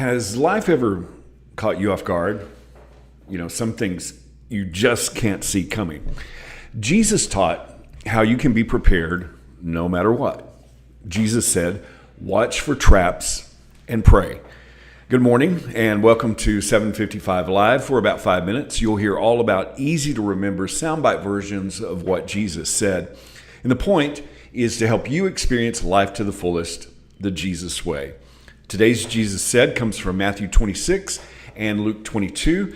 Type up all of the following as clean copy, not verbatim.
Has life ever caught you off guard? Some things you just can't see coming. Jesus taught how you can be prepared no matter what. Jesus said, watch for traps and pray. Good morning and welcome to 755 Live. For about 5 minutes, you'll hear all about easy to remember soundbite versions of what Jesus said. And the point is to help you experience life to the fullest, the Jesus way. Today's Jesus Said comes from Matthew 26 and Luke 22.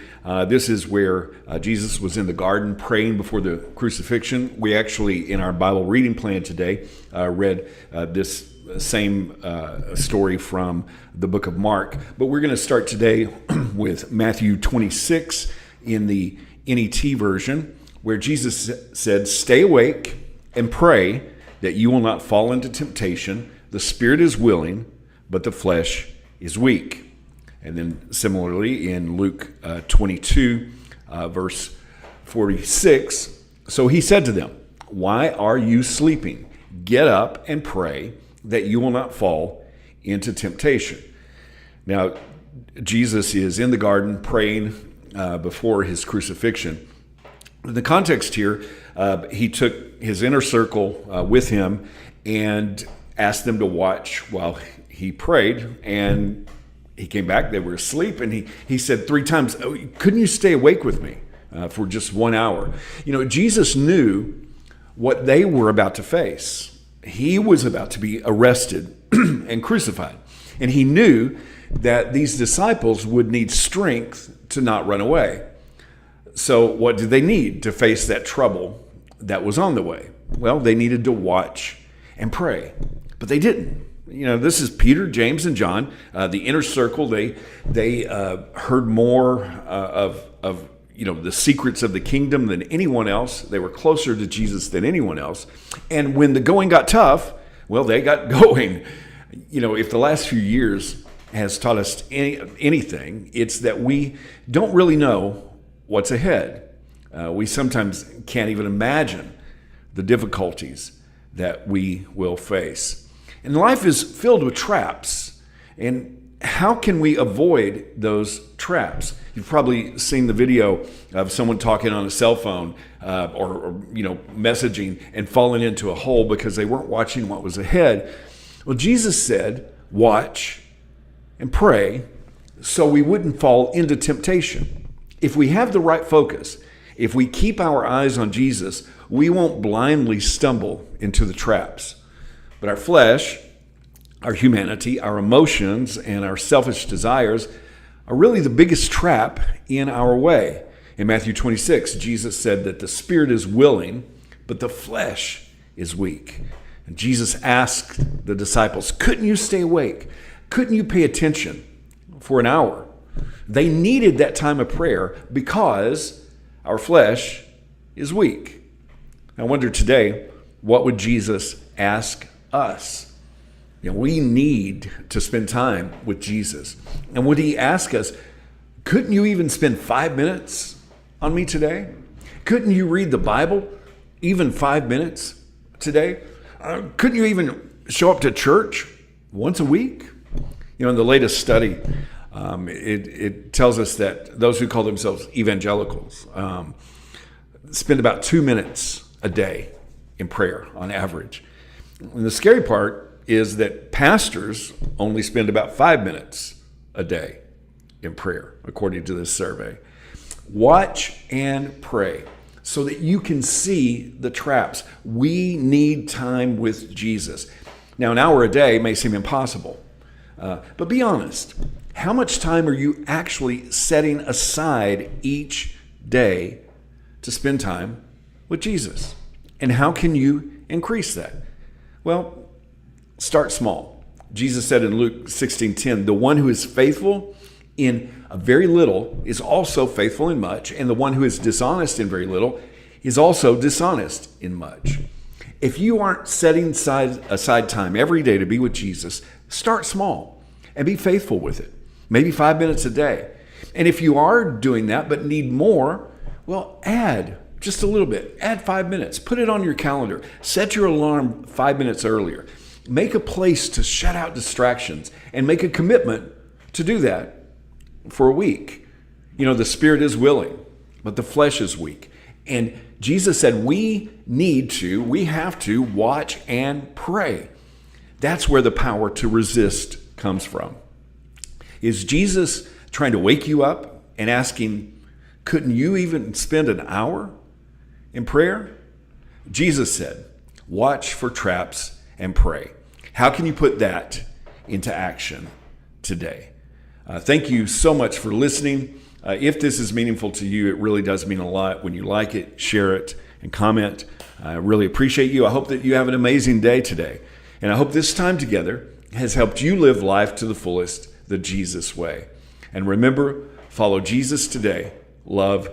This is where Jesus was in the garden praying before the crucifixion. We actually, in our Bible reading plan today, read this same story from the book of Mark. But we're going to start today with Matthew 26 in the NET version, where Jesus said, "Stay awake and pray that you will not fall into temptation. The spirit is willing, but the flesh is weak." And then similarly in Luke 22, verse 46, "So he said to them, 'Why are you sleeping? Get up and pray that you will not fall into temptation.'" Now, Jesus is in the garden praying before his crucifixion. The context here, he took his inner circle with him and asked them to watch while he prayed, and he came back, they were asleep, and he said 3 times, "Oh, couldn't you stay awake with me for just 1 hour?" Jesus knew what they were about to face. He was about to be arrested and crucified, and he knew that these disciples would need strength to not run away. So what did they need to face that trouble that was on the way? Well, they needed to watch and pray, but they didn't. This is Peter, James, and John, the inner circle. They heard more of the secrets of the kingdom than anyone else. They were closer to Jesus than anyone else. And when the going got tough, well, they got going. If the last few years has taught us anything, it's that we don't really know what's ahead. We sometimes can't even imagine the difficulties that we will face. And life is filled with traps. And how can we avoid those traps? You've probably seen the video of someone talking on a cell phone or messaging and falling into a hole because they weren't watching what was ahead. Well, Jesus said, watch and pray so we wouldn't fall into temptation. If we have the right focus, if we keep our eyes on Jesus, we won't blindly stumble into the traps. But our flesh, our humanity, our emotions, and our selfish desires are really the biggest trap in our way. In Matthew 26, Jesus said that the spirit is willing, but the flesh is weak. And Jesus asked the disciples, couldn't you stay awake? Couldn't you pay attention for an hour? They needed that time of prayer because our flesh is weak. I wonder today, what would Jesus ask us? We need to spend time with Jesus. And would he ask us, couldn't you even spend 5 minutes on me today? Couldn't you read the Bible even 5 minutes today? Couldn't you even show up to church once a week? In the latest study, it tells us that those who call themselves evangelicals spend about 2 minutes a day in prayer on average. And the scary part is that pastors only spend about 5 minutes a day in prayer, according to this survey. Watch and pray so that you can see the traps. We need time with Jesus. Now, an hour a day may seem impossible, but be honest. How much time are you actually setting aside each day to spend time with Jesus? And how can you increase that? Well, start small. Jesus said in Luke 16:10, "The one who is faithful in a very little is also faithful in much, and the one who is dishonest in very little is also dishonest in much." If you aren't setting aside time every day to be with Jesus, start small and be faithful with it. Maybe 5 minutes a day. And if you are doing that but need more, well, add just a little bit. Add 5 minutes. Put it on your calendar. Set your alarm 5 minutes earlier. Make a place to shut out distractions and make a commitment to do that for a week. You know, the spirit is willing, but the flesh is weak. And Jesus said we have to watch and pray. That's where the power to resist comes from. Is Jesus trying to wake you up and asking, couldn't you even spend an hour in prayer? Jesus said, watch for traps and pray. How can you put that into action today? Thank you so much for listening. If this is meaningful to you, it really does mean a lot when you like it, share it, and comment. I really appreciate you. I hope that you have an amazing day today. And I hope this time together has helped you live life to the fullest, the Jesus way. And remember, follow Jesus today. Love